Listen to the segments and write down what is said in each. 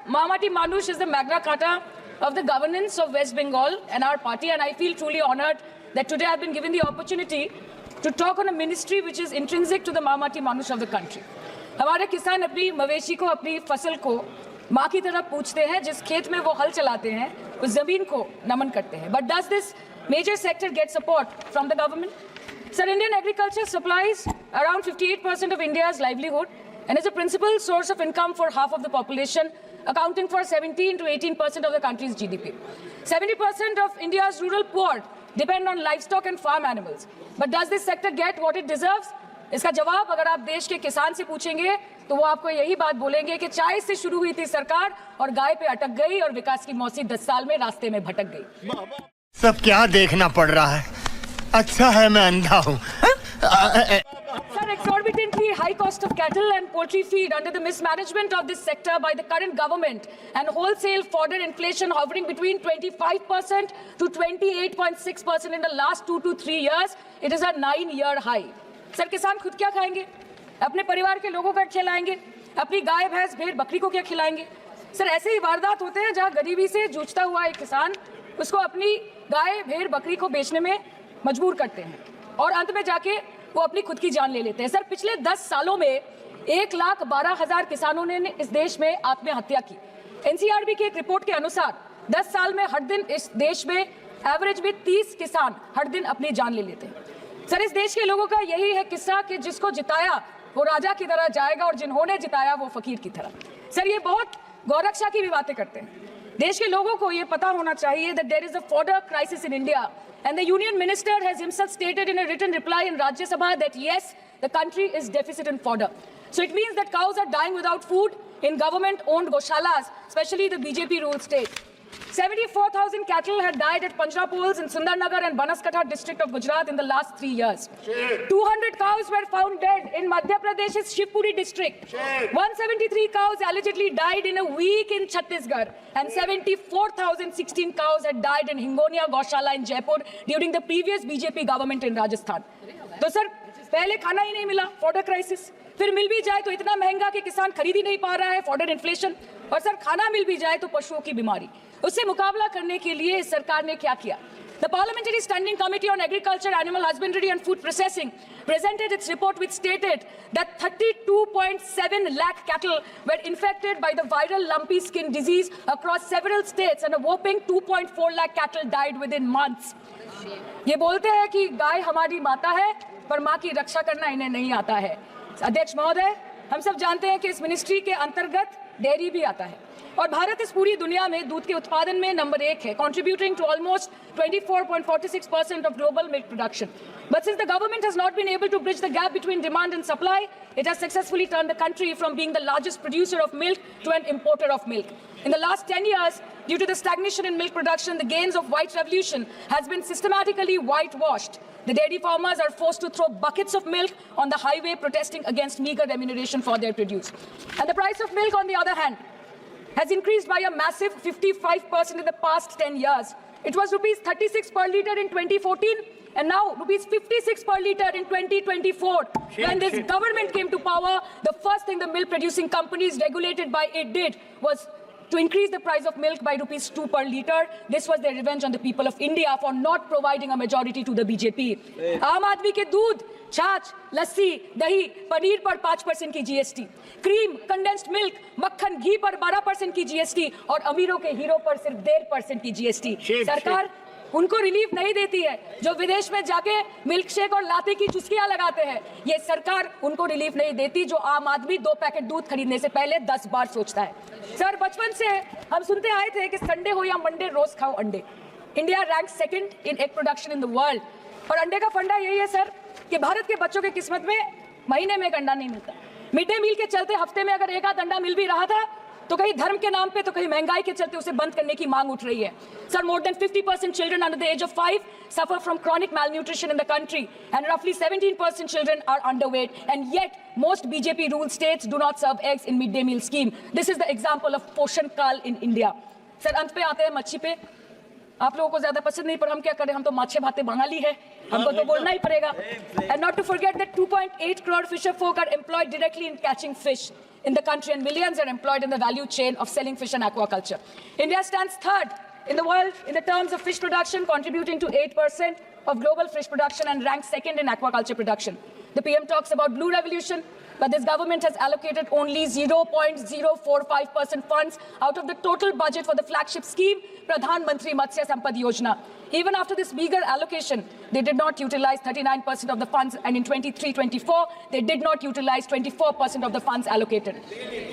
Mahamati Manush is the Magna Carta of the governance of West Bengal and our party, and I feel truly honored that today I've been given the opportunity to talk on a ministry which is intrinsic to the Mahamati Manush of the country. हमारे किसान अपनी मवेशी को, अपनी फसल को माँ की तरह पूछते हैं, जिस खेत में वो हल चलाते हैं उस जमीन को नमन करते हैं. But does this major sector get support from the government? Sir, Indian agriculture supplies around 58% of India's livelihood and is a principal source of income for half of the population, accounting for 17 to 18% of the country's GDP. 70% of India's rural poor depend on livestock and farm animals. But does this sector get what it deserves? इसका जवाब अगर आप देश के किसान से पूछेंगे तो वो आपको यही बात बोलेंगे कि चाय से शुरू हुई थी सरकार और गाय पे अटक गई और विकास की मौसी 10 साल में रास्ते में भटक गई. सब क्या देखना पड़ रहा है? अच्छा है मैं अंधा हूँ. Sir, exorbitantly high cost of cattle and poultry feed under the mismanagement of this sector by the current government and wholesale fodder inflation hovering between 25% to 28.6% in the last 2 to 3 years, it is a 9-year high. Sir, किसान खुद क्या खाएंगे? अपने परिवार के लोगों का खिलाएंगे? अपनी गाय भैंस भेड़ बकरी को क्या खिलाएंगे? सर, ऐसे ही वारदात होते हैं जहां गरीबी से जूझता हुआ एक किसान उसको अपनी गाय भेड़ बकरी को बेचने में मजबूर करते हैं और अंत में जाके वो अपनी खुद की जान ले लेते हैं. सर, पिछले 10 सालों में 1,12,000 किसानों ने इस देश में आत्महत्या की. एनसीआरबी की एक रिपोर्ट के अनुसार 10 साल में हर दिन इस देश में एवरेज में 30 किसान हर दिन अपनी जान ले लेते हैं. सर, इस देश के लोगों का यही है किस्सा कि जिसको जिताया वो राजा की तरह जाएगा और जिन्होंने जिताया वो फकीर की तरह. सर, ये बहुत गौरक्षा की भी बातें करते हैं. देश के लोगों को ये पता होना चाहिए that there is a fodder crisis in India and the union minister has himself stated in a written reply in Rajya Sabha that yes, the country is deficit in fodder. So it means that cows are dying without food in government owned goshalas, especially the BJP ruled state. 74,000 cattle had died at Panjrapols in Sundarnagar and Banaskantha district of Gujarat in the last 3 years. 200 cows were found dead in Madhya Pradesh's Shivpuri district. 173 cows allegedly died in a week in Chhattisgarh, and 74,016 cows had died in Hingonia Goshala in Jaipur during the previous BJP government in Rajasthan. तो sir, पहले खाना ही नहीं मिला, fodder crisis. फिर मिल भी जाए तो इतना महंगा कि किसान खरीद ही नहीं पा रहा है, फॉडर इन्फ्लेशन. और सर, खाना मिल भी जाए तो पशुओं की बीमारी. उससे मुकाबला करने के लिए इस सरकार ने क्या किया? The Parliamentary Standing Committee on Agriculture, Animal Husbandry and Food Processing presented its report which stated that 32.7 lakh cattle were infected by the viral lumpy skin disease across several states and a whopping 2.4 lakh cattle died within months. ये बोलते हैं कि गाय हमारी माता है पर माँ की रक्षा करना इन्हें नहीं आता है. अध्यक्ष महोदय, हम सब जानते हैं कि इस मिनिस्ट्री के अंतर्गत डेयरी भी आता है और भारत इस पूरी दुनिया में दूध के उत्पादन में नंबर 1 है, contributing to almost 24.46% of global milk production. But since the government has not been able to bridge the gap between demand and supply, it has successfully turned the country from being the largest producer of milk to an importer of milk. In the last 10 years, due to the stagnation in milk production, the gains of white revolution has been systematically whitewashed. The dairy farmers are forced to throw buckets of milk on the highway protesting against meager remuneration for their produce. And the price of milk, on the other hand, has increased by a massive 55% in the past 10 years. It was rupees 36 per litre in 2014 and now rupees 56 per litre in 2024. When this government came to power, the first thing the milk producing companies regulated by it did was to increase the price of milk by rupees 2 per litre. This was their revenge on the people of India for not providing a majority to the BJP. आम आदमी के दूध, छाछ, लस्सी, दही, पनीर पर 5% की GST, cream, condensed milk, मक्खन, घी पर 12% की जीएसटी और अमीरों के हीरो पर सिर्फ 1.5% की जीएसटी. सरकार उनको रिलीफ नहीं देती है जो विदेश में जाके मिल्क शेक और लाते की चुस्कियां लगाते हैं. ये सरकार उनको रिलीफ नहीं देती जो आम आदमी 2 पैकेट दूध खरीदने से पहले 10 बार सोचता है. सर, बचपन से हम सुनते आए थे कि संडे हो या मंडे रोज खाओ अंडे. India rank 2nd in egg production in the world. और अंडे का फंडा यही है सर कि भारत के बच्चों के किस्मत में महीने में एक अंडा नहीं मिलता. मिड डे मील के चलते हफ्ते में अगर एक आध अंडा मिल भी रहा था तो कहीं धर्म के नाम पे तो कहीं महंगाई के चलते उसे बंद करने की मांग उठ रही है. Sir, more than 50% children under the age of 5 suffer from chronic malnutrition in the country and roughly 17% children are underweight, and yet most BJP ruled states do not serve eggs in mid-day meal scheme. This is the example of Poshan Kal in India. Sir, अंत पे आते हैं मच्छी पे. आप लोगों को ज्यादा पसंद नहीं पर हम क्या करें, हम तो माछे भाते बंगाली है, हमको तो बोलना ही पड़ेगा. And not to forget that 2.8 crore fisher folk are employed directly in catching fish. in the country, and millions are employed in the value chain of selling fish and aquaculture. India stands third in the world in the terms of fish production, contributing to 8% of global fish production and ranks second in aquaculture production. The PM talks about blue revolution, but this government has allocated only 0.045% funds out of the total budget for the flagship scheme, Pradhan Mantri Matsya Sampad Yojana. Even after this meager allocation, they did not utilize 39% of the funds, and in 23-24, they did not utilize 24% of the funds allocated.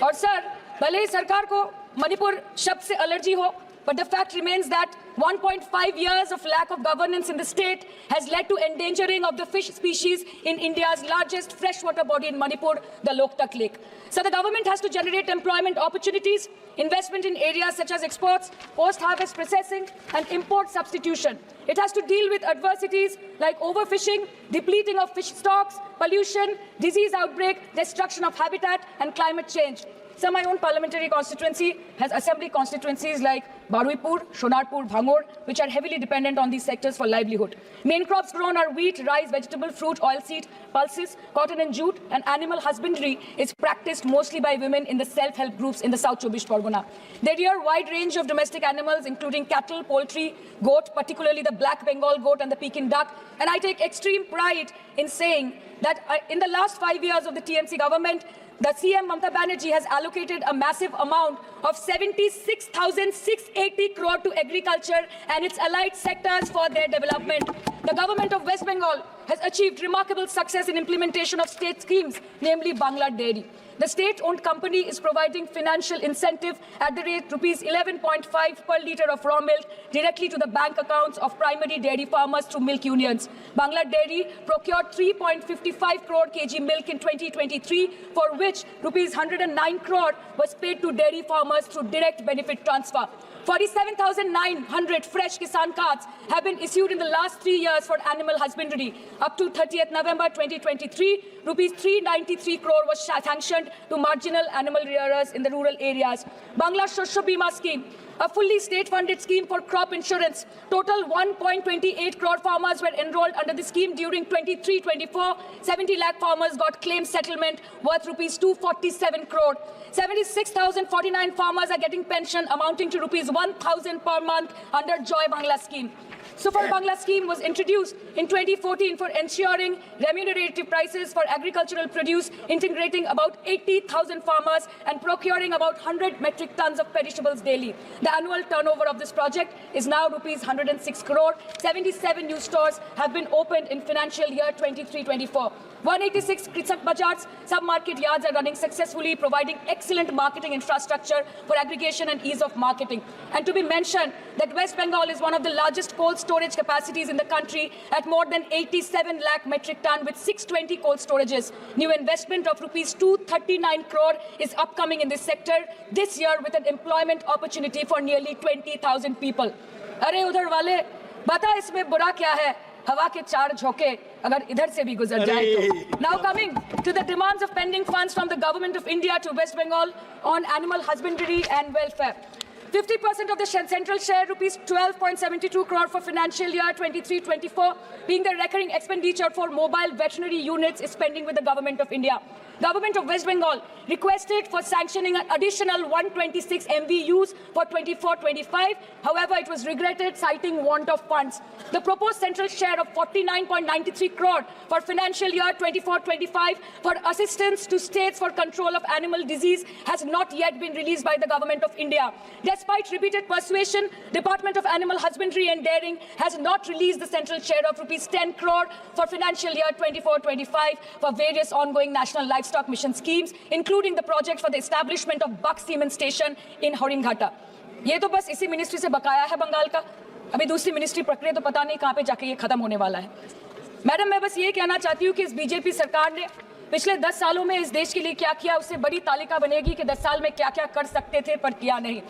और sir, भले ही सरकार को मणिपुर शब्द से allergy हो, but the fact remains that 1.5 years of lack of governance in the state has led to endangering of the fish species in India's largest freshwater body in Manipur, the Loktak Lake. So the government has to generate employment opportunities, investment in areas such as exports, post-harvest processing, and import substitution. It has to deal with adversities like overfishing, depleting of fish stocks, pollution, disease outbreak, destruction of habitat, and climate change. So my own parliamentary constituency has assembly constituencies like Baruipur, Shonarpur, Bhangor, which are heavily dependent on these sectors for livelihood. Main crops grown are wheat, rice, vegetable, fruit, oilseed, pulses, cotton and jute, and animal husbandry is practiced mostly by women in the self-help groups in the South Chobbish Pargona. They rear a wide range of domestic animals, including cattle, poultry, goat, particularly the black Bengal goat and the Pekin duck. And I take extreme pride in saying that in the last 5 years of the TMC government, the CM Mamata Banerjee has allocated a massive amount of 76,680 crore to agriculture and its allied sectors for their development. The government of West Bengal has achieved remarkable success in implementation of state schemes, namely Bangla Dairy. The state-owned company is providing financial incentive at the rate rupees 11.5 per litre of raw milk directly to the bank accounts of primary dairy farmers through milk unions. Bangla Dairy procured 3.55 crore kg milk in 2023, for which rupees 109 crore was paid to dairy farmers through direct benefit transfer. 47,900 fresh Kisan cards have been issued in the last 3 years for animal husbandry. Up to 30th November 2023, rupees 393 crore was sanctioned to marginal animal rearers in the rural areas. Bangla Shosho Bima scheme, a fully state-funded scheme for crop insurance. Total 1.28 crore farmers were enrolled under the scheme during 23-24. 70 lakh farmers got claim settlement worth rupees 247 crore. 76,049 farmers are getting pension amounting to rupees 1,000 per month under Joy Bangla scheme. Super Bangla scheme was introduced in 2014 for ensuring remunerative prices for agricultural produce, integrating about 80,000 farmers and procuring about 100 metric tons of perishables daily. The annual turnover of this project is now rupees 106 crore. 77 new stores have been opened in financial year 23-24. 186 Krisak Bazars, sub-market yards are running successfully, providing excellent marketing infrastructure for aggregation and ease of marketing. And to be mentioned that West Bengal is one of the largest cold storage capacities in the country at more than 87 lakh metric ton with 620 cold storages. New investment of rupees 239 crore is upcoming in this sector this year with an employment opportunity for nearly 20,000 people. अरे उधर वाले बता इसमें बुरा क्या है? हवा के चार झोंके अगर इधर से भी गुजर जाए तो. Now coming to the demands of pending funds from the government of India to West Bengal on animal husbandry and welfare. 50% of the central share, rupees 12.72 crore for financial year 23-24, being the recurring expenditure for mobile veterinary units, is pending with the government of India. Government of West Bengal requested for sanctioning an additional 126 MVUs for 24-25. However, it was regretted, citing want of funds. The proposed central share of 49.93 crore for financial year 24-25 for assistance to states for control of animal disease has not yet been released by the government of India. Despite repeated persuasion, Department of Animal Husbandry and Dairying has not released the central share of rupees 10 crore for financial year 24-25 for various ongoing national livestock mission schemes, including the project for the establishment of Buck Semen Station in Horinghatta. ये तो बस इसी ministry से बकाया है बंगाल का. अभी दूसरी मिनिस्ट्री प्रक्रिया तो पता नहीं कहाँ पे जाके ये खत्म होने वाला है. मैडम, मैं बस ये कहना चाहती हूँ कि इस बीजेपी सरकार ने पिछले 10 सालों में इस देश के लिए क्या किया, उससे बड़ी तालिका बनेगी कि 10 साल में क्या-क्या कर सकते थे पर किया नहीं.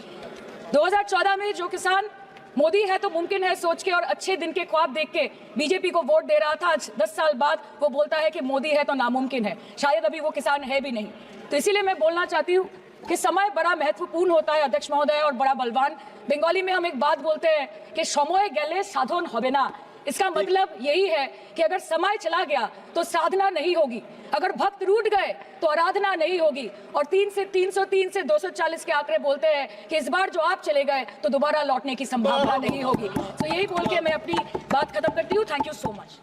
2014 में जो किसान मोदी है तो मुमकिन है सोच के और अच्छे दिन के ख्वाब देख के बीजेपी को वोट दे रहा था, आज 10 साल बाद वो बोलता है कि मोदी है तो नामुमकिन है. शायद अभी वो किसान है भी नहीं. तो इसीलिए मैं बोलना चाहती हूँ कि समय बड़ा महत्वपूर्ण होता है अध्यक्ष महोदय और बड़ा बलवान. बंगाली में हम एक बात बोलते हैं कि समय गेले साधन होबे ना. इसका मतलब यही है कि अगर समय चला गया तो साधना नहीं होगी, अगर भक्त रूठ गए तो आराधना नहीं होगी। और 3 से 303 से 240 के आंकड़े बोलते हैं कि इस बार जो आप चले गए तो दोबारा लौटने की संभावना नहीं होगी। तो यही बोल के मैं अपनी बात खत्म करती हूँ। Thank you so much.